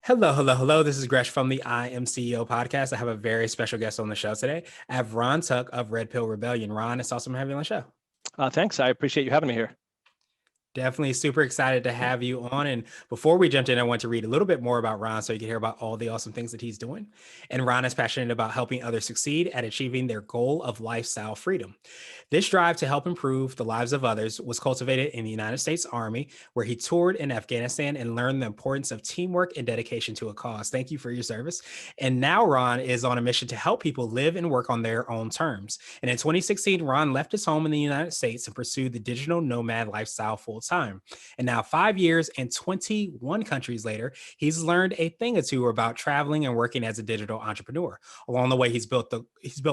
Hello, hello, hello. This is Gresh from the I Am CEO podcast. I have a very special guest on the show today. I have Ron Tuck of Red Pill Rebellion. Ron, it's awesome having you on the show. Thanks. I appreciate you having me here. Definitely super excited to have you on. And before we jumped in, I want to read a little bit more about Ron so you can hear about all the awesome things that he's doing. And Ron is passionate about helping others succeed at achieving their goal of lifestyle freedom. This drive to help improve the lives of others was cultivated in the United States Army, where he toured in Afghanistan and learned the importance of teamwork and dedication to a cause. Thank you for your service. And now Ron is on a mission to help people live and work on their own terms. And in 2016, Ron left his home in the United States and pursued the digital nomad lifestyle full time. And now, 5 years and 21 countries later, he's learned a thing or two about traveling and working as a digital entrepreneur. Along the way, he's built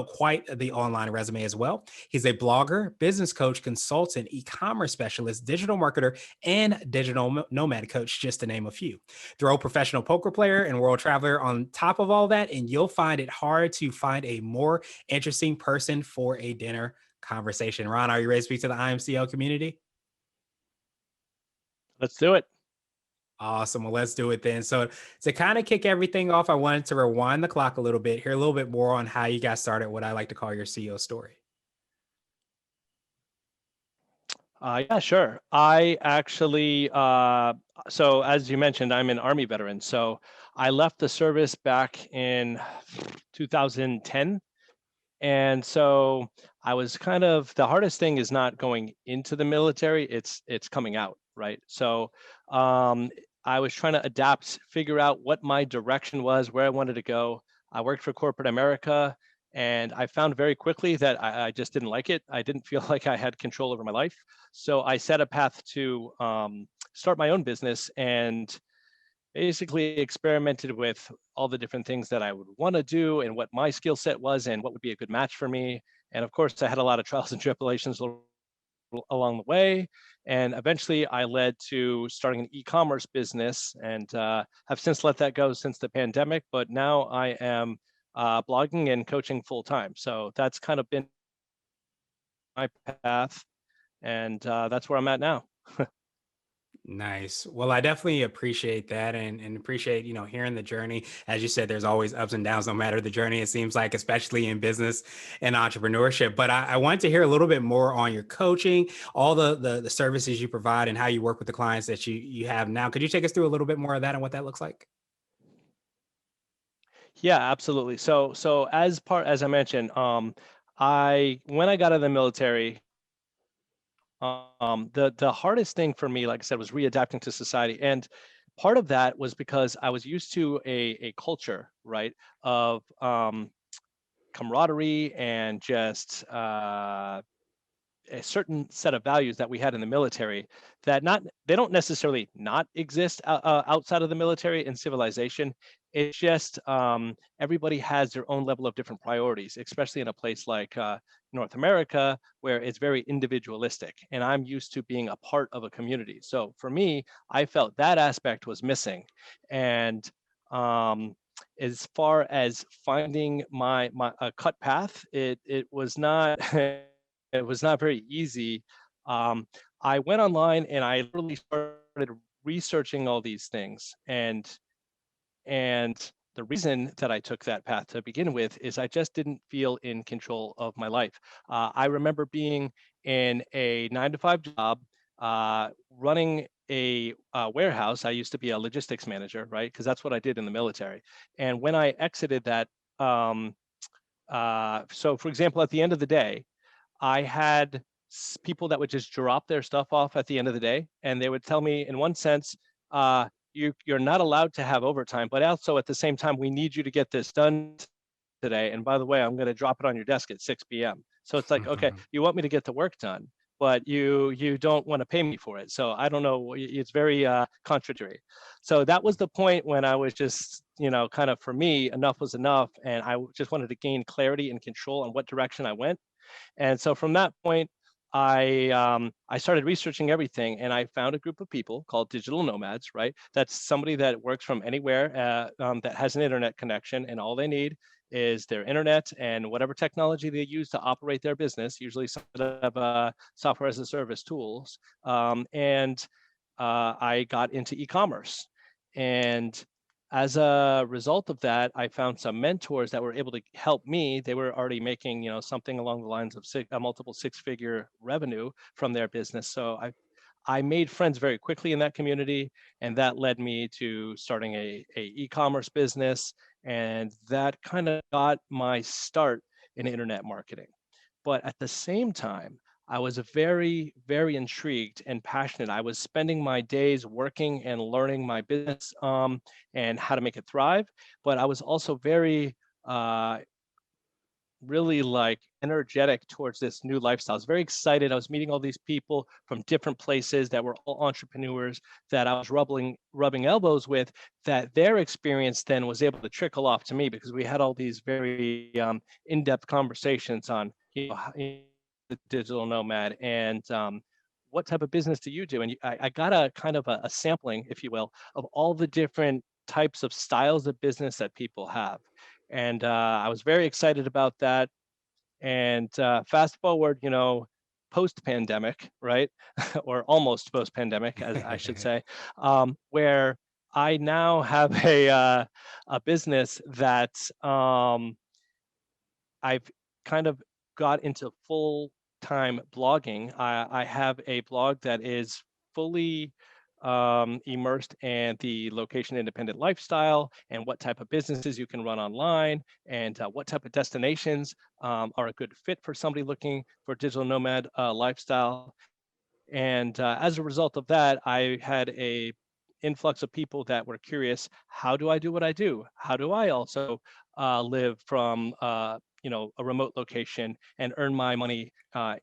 quite the online resume as well. He's a blogger, business coach, consultant, e-commerce specialist, digital marketer, and digital nomad coach, just to name a few. Throw professional poker player and world traveler on top of all that, and you'll find it hard to find a more interesting person for a dinner conversation. Ron, are you ready to speak to the IMCO community? Let's do it. Awesome. Well, let's do it then. So, to kind of kick everything off, I wanted to rewind the clock a little bit, hear a little bit more on how you got started, what I like to call your CEO story. Yeah, sure. I actually, so as you mentioned, I'm an Army veteran. So I left the service back in 2010. And so I was kind of, the hardest thing is not going into the military, it's coming out, right? So um, I was trying to adapt, figure out what my direction was, where I wanted to go. I worked for corporate America, and I found very quickly that I just didn't like it. I didn't feel like I had control over my life. So I set a path to start my own business and basically experimented with all the different things that I would want to do and what my skill set was and what would be a good match for me. And of course, I had a lot of trials and tribulations along the way. And eventually, I led to starting an e-commerce business and have since let that go since the pandemic. But now I am blogging and coaching full time. So that's kind of been my path, and that's where I'm at now. Nice. Well, I definitely appreciate that and appreciate, hearing the journey. As you said, there's always ups and downs, no matter the journey, it seems like, especially in business and entrepreneurship. But I wanted to hear a little bit more on your coaching, all the services you provide and how you work with the clients that you have now. Could you take us through a little bit more of that and what that looks like? Yeah, absolutely. So as I mentioned, I when I got out of the military, the hardest thing for me, like I said, was readapting to society, and part of that was because I was used to a culture, right, of camaraderie and just a certain set of values that we had in the military that not they don't necessarily not exist outside of the military and civilization. It's just everybody has their own level of different priorities, especially in a place like North America, where it's very individualistic, and I'm used to being a part of a community. So for me, I felt that aspect was missing. And as far as finding my a cut path, it was not it was not very easy. Um, I went online and I literally started researching all these things. And the reason that I took that path to begin with is I just didn't feel in control of my life. I remember being in a 9 to 5 job, running a warehouse. I used to be a logistics manager, right? Because that's what I did in the military. And when I exited that, so for example, at the end of the day, I had people that would just drop their stuff off at the end of the day, and they would tell me, in one sense, you're not allowed to have overtime, but also at the same time, we need you to get this done today. And by the way, I'm going to drop it on your desk at 6 p.m. So it's like, okay, you want me to get the work done, but you don't want to pay me for it. So I don't know. It's very contradictory. So that was the point when I was just, kind of, for me, enough was enough, and I just wanted to gain clarity and control on what direction I went. And so from that point, I started researching everything, and I found a group of people called digital nomads. Right, that's somebody that works from anywhere, that has an internet connection, and all they need is their internet and whatever technology they use to operate their business. Usually, some of software as a service tools. And I got into e-commerce, and as a result of that, I found some mentors that were able to help me. They were already making, something along the lines of multiple six-figure revenue from their business. So I made friends very quickly in that community, and that led me to starting a e-commerce business, and that kind of got my start in internet marketing. But at the same time, I was very, very intrigued and passionate. I was spending my days working and learning my business and how to make it thrive. But I was also very uh, really like energetic towards this new lifestyle. I was very excited. I was meeting all these people from different places that were all entrepreneurs that I was rubbing elbows with, that their experience then was able to trickle off to me because we had all these very in-depth conversations on the digital nomad and what type of business do you do? And I got a kind of a sampling, if you will, of all the different types of styles of business that people have. And I was very excited about that. And fast forward, post pandemic, right? Or almost post pandemic, as I should say, where I now have a business that I've kind of got into full time blogging. I have a blog that is fully immersed in the location independent lifestyle and what type of businesses you can run online and what type of destinations are a good fit for somebody looking for digital nomad lifestyle. And as a result of that, I had a influx of people that were curious, how do I do what I do? How do I also live from a remote location and earn my money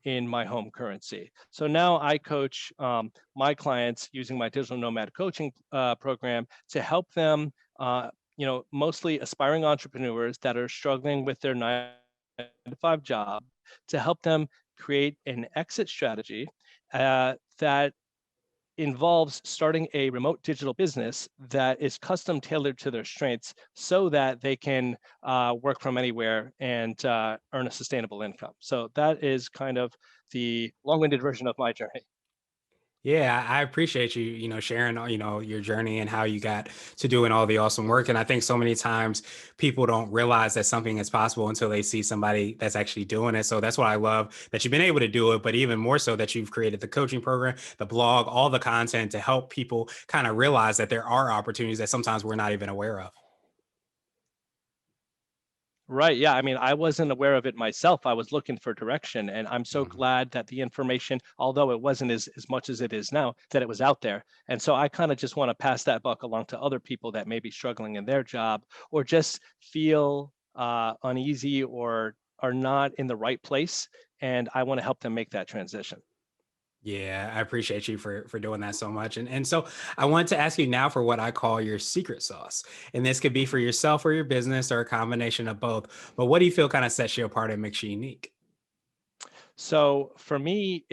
in my home currency? So now I coach my clients using my digital nomad coaching program to help them, mostly aspiring entrepreneurs that are struggling with their 9 to 5 job, to help them create an exit strategy that involves starting a remote digital business that is custom tailored to their strengths so that they can work from anywhere and earn a sustainable income. So that is kind of the long-winded version of my journey. Yeah, I appreciate you, sharing, your journey and how you got to doing all the awesome work. And I think so many times people don't realize that something is possible until they see somebody that's actually doing it. So that's why I love that you've been able to do it, but even more so that you've created the coaching program, the blog, all the content to help people kind of realize that there are opportunities that sometimes we're not even aware of. Right. Yeah. I mean, I wasn't aware of it myself. I was looking for direction. And I'm so Mhm. glad that the information, although it wasn't as much as it is now, that it was out there. And so I kind of just want to pass that buck along to other people that may be struggling in their job or just feel uneasy or are not in the right place. And I want to help them make that transition. Yeah, I appreciate you for doing that so much. And so I want to ask you now for what I call your secret sauce. And this could be for yourself or your business or a combination of both. But what do you feel kind of sets you apart and makes you unique? So for me,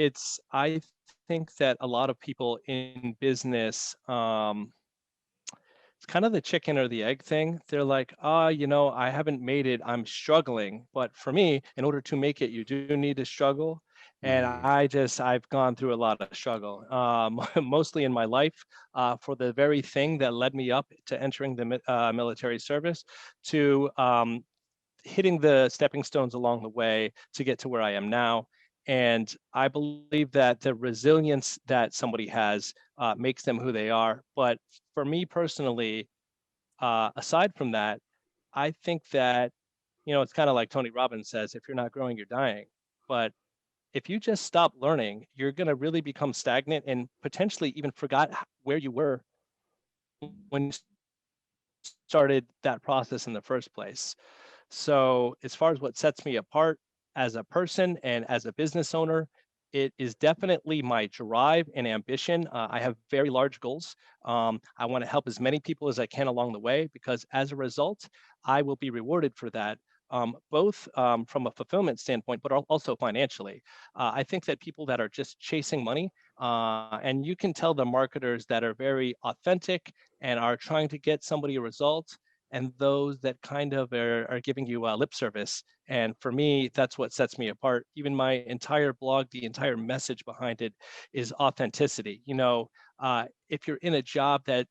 I think that a lot of people in business, it's kind of the chicken or the egg thing. They're like, I haven't made it. I'm struggling. But for me, in order to make it, you do need to struggle. And Mhm. I've gone through a lot of struggle, mostly in my life, for the very thing that led me up to entering the military service, to hitting the stepping stones along the way to get to where I am now. And I believe that the resilience that somebody has makes them who they are. But for me personally, aside from that, I think that, it's kind of like Tony Robbins says, if you're not growing, you're dying. But if you just stop learning, you're going to really become stagnant and potentially even forgot where you were when you started that process in the first place. So, as far as what sets me apart as a person and as a business owner, it is definitely my drive and ambition. I have very large goals. I want to help as many people as I can along the way because as a result, I will be rewarded for that, both from a fulfillment standpoint, but also financially. I think that people that are just chasing money, and you can tell the marketers that are very authentic and are trying to get somebody a result, and those that kind of are giving you lip service. And for me, that's what sets me apart. Even my entire blog, the entire message behind it is authenticity. If you're in a job that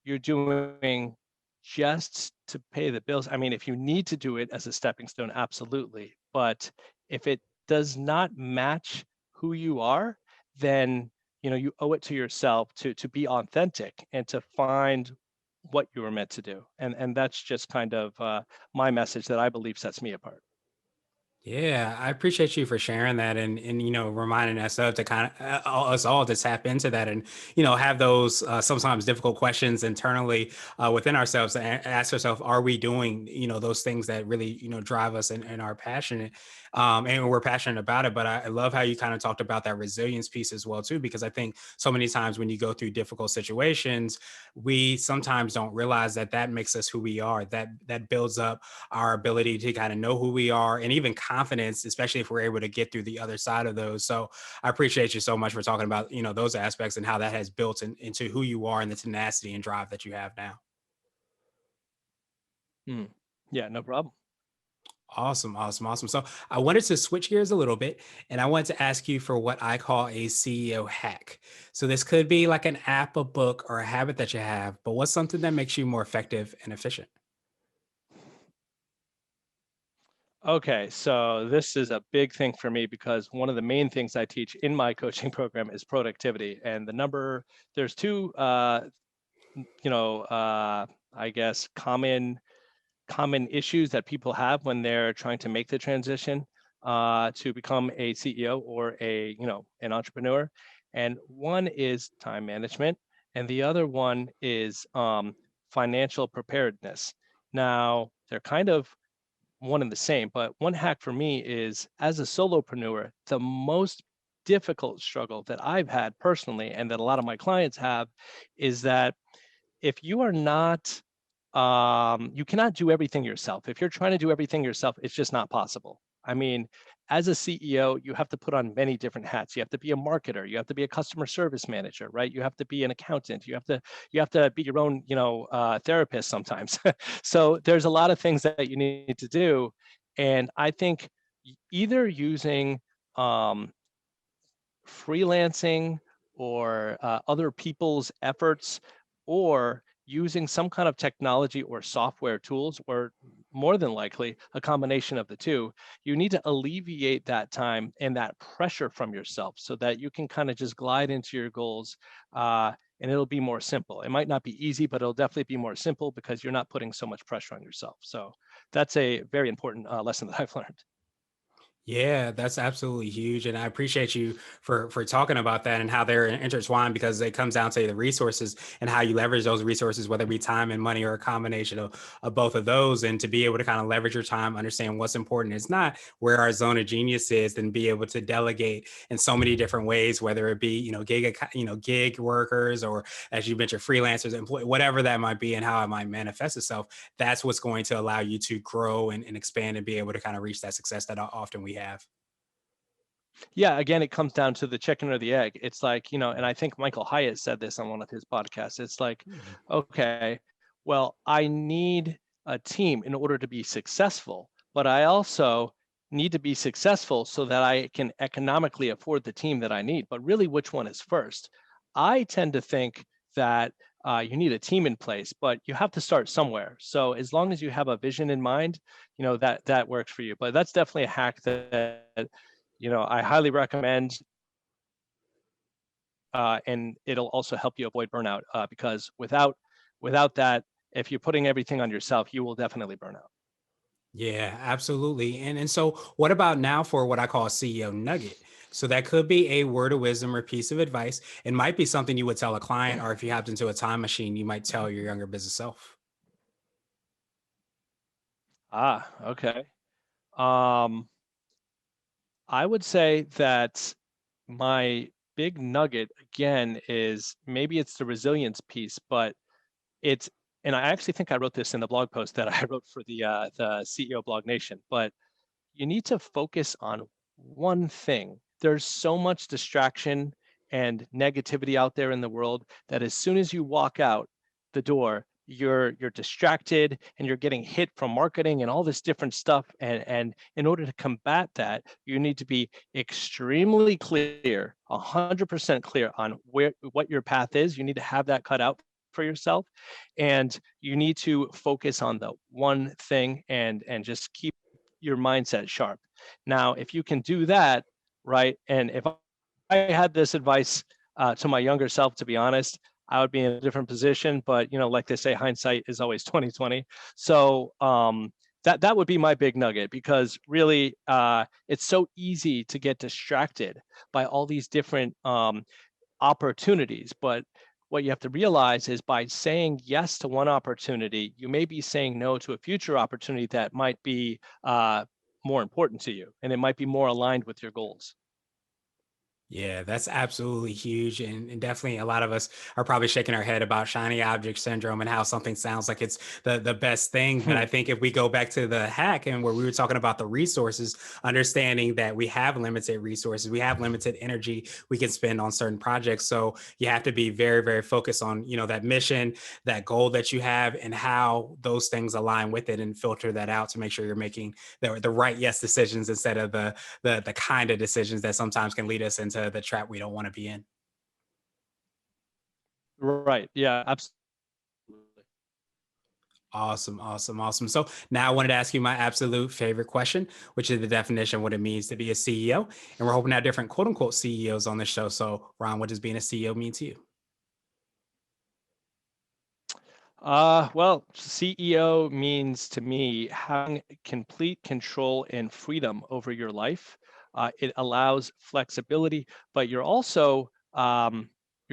you're doing just to pay the bills. I mean, if you need to do it as a stepping stone, absolutely. But if it does not match who you are, then you owe it to yourself to be authentic and to find what you were meant to do. And that's just kind of my message that I believe sets me apart. Yeah, I appreciate you for sharing that and reminding us of to kind of us all to tap into that and have those sometimes difficult questions internally within ourselves and ask ourselves, are we doing those things that really drive us and are passionate and we're passionate about it. But I love how you kind of talked about that resilience piece as well too, because I think so many times when you go through difficult situations, we sometimes don't realize that that makes us who we are. That builds up our ability to kind of know who we are and even confidence, especially if we're able to get through the other side of those. So I appreciate you so much for talking about, those aspects and how that has built into who you are and the tenacity and drive that you have now. Hmm. Yeah, no problem. Awesome, awesome, awesome. So I wanted to switch gears a little bit and I want to ask you for what I call a CEO hack. So this could be like an app, a book, or a habit that you have, but what's something that makes you more effective and efficient? Okay, so this is a big thing for me because one of the main things I teach in my coaching program is productivity. And there's two, you know, uh, I guess, common issues that people have when they're trying to make the transition to become a CEO or an entrepreneur. And one is time management, and the other one is financial preparedness. Now, they're kind of one and the same, but one hack for me is as a solopreneur, the most difficult struggle that I've had personally and that a lot of my clients have is that if you are not you cannot do everything yourself. If you're trying to do everything yourself, it's just not possible. I mean, as a CEO, you have to put on many different hats. You have to be a marketer, you have to be a customer service manager, right? You have to be an accountant, you have to be your own, therapist sometimes. So there's a lot of things that you need to do. And I think either using um, freelancing or other people's efforts or using some kind of technology or software tools or more than likely a combination of the two, you need to alleviate that time and that pressure from yourself so that you can kind of just glide into your goals, and it'll be more simple. It might not be easy, but it'll definitely be more simple because you're not putting so much pressure on yourself. So that's a very important lesson that I've learned. Yeah, that's absolutely huge, and I appreciate you for talking about that and how they're intertwined because it comes down to the resources and how you leverage those resources, whether it be time and money or a combination of both of those, and to be able to kind of leverage your time, understand what's important. It's not where our zone of genius is, and be able to delegate in so many different ways, whether it be gig workers or as you mentioned freelancers, employee, whatever that might be, and how it might manifest itself. That's what's going to allow you to grow and expand and be able to kind of reach that success that often we have. Yeah, again, it comes down to the chicken or the egg. It's like, and I think Michael Hyatt said this on one of his podcasts. It's like, Mhm. okay, well, I need a team in order to be successful, but I also need to be successful so that I can economically afford the team that I need. But really, which one is first? I tend to think that you need a team in place, but you have to start somewhere. So as long as you have a vision in mind, that works for you. But that's definitely a hack that I highly recommend, and it'll also help you avoid burnout because without that, if you're putting everything on yourself, you will definitely burn out. Yeah, absolutely. And so what about now for what I call a CEO nugget? So that could be a word of wisdom or piece of advice. It might be something you would tell a client, or if you hopped into a time machine, you might tell your younger business self. Okay. Um, I would say that my big nugget again is maybe it's the resilience piece, but it's and I actually think I wrote this in the blog post that I wrote for the CEO Blog Nation, but you need to focus on one thing. There's so much distraction and negativity out there in the world that as soon as you walk out the door, you're distracted and you're getting hit from marketing and all this different stuff. And in order to combat that, you need to be extremely clear, 100% clear on what your path is. You need to have that cut out for yourself, and you need to focus on the one thing and just keep your mindset sharp. Now, if you can do that, right, and if I had this advice to my younger self, to be honest, I would be in a different position. But like they say, hindsight is always 2020. So that would be my big nugget, because really, it's so easy to get distracted by all these different opportunities. But what you have to realize is, by saying yes to one opportunity, you may be saying no to a future opportunity that might be more important to you, and it might be more aligned with your goals. Yeah, that's absolutely huge. And definitely a lot of us are probably shaking our head about shiny object syndrome and how something sounds like it's the best thing. But I think if we go back to the hack and where we were talking about the resources, understanding that we have limited resources, we have limited energy we can spend on certain projects. So you have to be very, very focused on, that mission, that goal that you have, and how those things align with it, and filter that out to make sure you're making the right yes decisions instead of the kind of decisions that sometimes can lead us into the trap we don't want to be in. Right. Yeah, absolutely. Awesome, awesome, awesome. So now I wanted to ask you my absolute favorite question, which is the definition of what it means to be a CEO. And we're hoping to have different quote unquote CEOs on the show. So, Ron, what does being a CEO mean to you? Well, CEO means to me having complete control and freedom over your life. It allows flexibility, but you're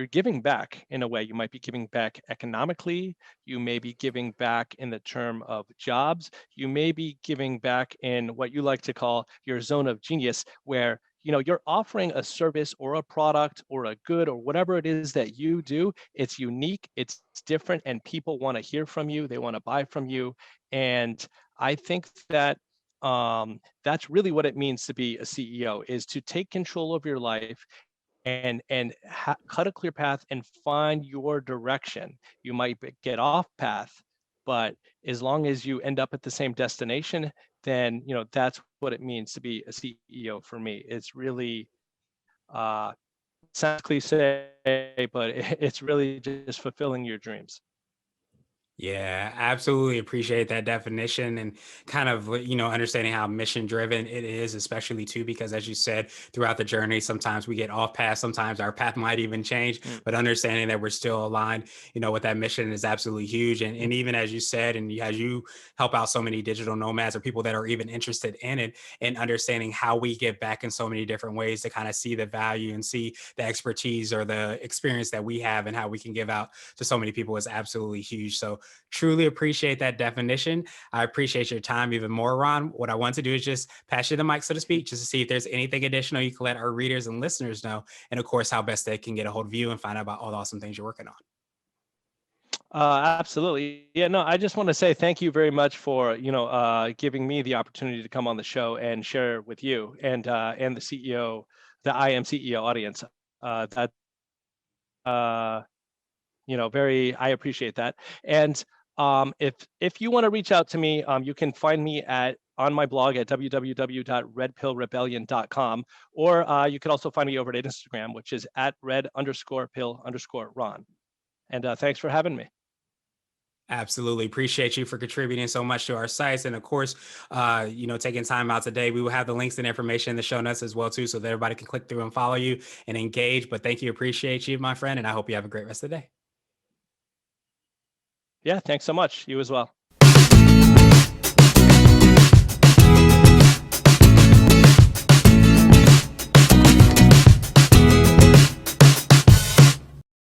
giving back in a way. You might be giving back economically. You may be giving back in the term of jobs. You may be giving back in what you like to call your zone of genius, where you're offering a service or a product or a good or whatever it is that you do. It's unique, it's different, and people want to hear from you. They want to buy from you. And I think that that's really what it means to be a CEO, is to take control of your life and cut a clear path and find your direction. You might get off path, but as long as you end up at the same destination, then that's what it means to be a CEO for me. It's really uh, sounds cliche, but it's really just fulfilling your dreams. Yeah, absolutely appreciate that definition, and kind of, understanding how mission driven it is, especially too, because as you said, throughout the journey, sometimes we get off path, sometimes our path might even change, Mm, but understanding that we're still aligned, with that mission is absolutely huge. And, mm. and even as you said, and as you help out so many digital nomads or people that are even interested in it, and understanding how we get back in so many different ways to kind of see the value and see the expertise or the experience that we have and how we can give out to so many people is absolutely huge. So truly appreciate that definition. I appreciate your time even more, Ron. What I want to do is just pass you the mic, so to speak, just to see if there's anything additional you can let our readers and listeners know. And of course, how best they can get a hold of you and find out about all the awesome things you're working on. Absolutely. Yeah, no, I just want to say thank you very much for, giving me the opportunity to come on the show and share with you and the CEO, the I am CEO audience. That very, I appreciate that. And if you want to reach out to me, you can find me on my blog at www.redpillrebellion.com, or you can also find me over at Instagram, which is at red_pill_ron. And thanks for having me. Absolutely appreciate you for contributing so much to our sites, and of course, taking time out today. We will have the links and information in the show notes as well too, so that everybody can click through and follow you and engage. But thank you, appreciate you, my friend, and I hope you have a great rest of the day. Yeah, thanks so much. You as well.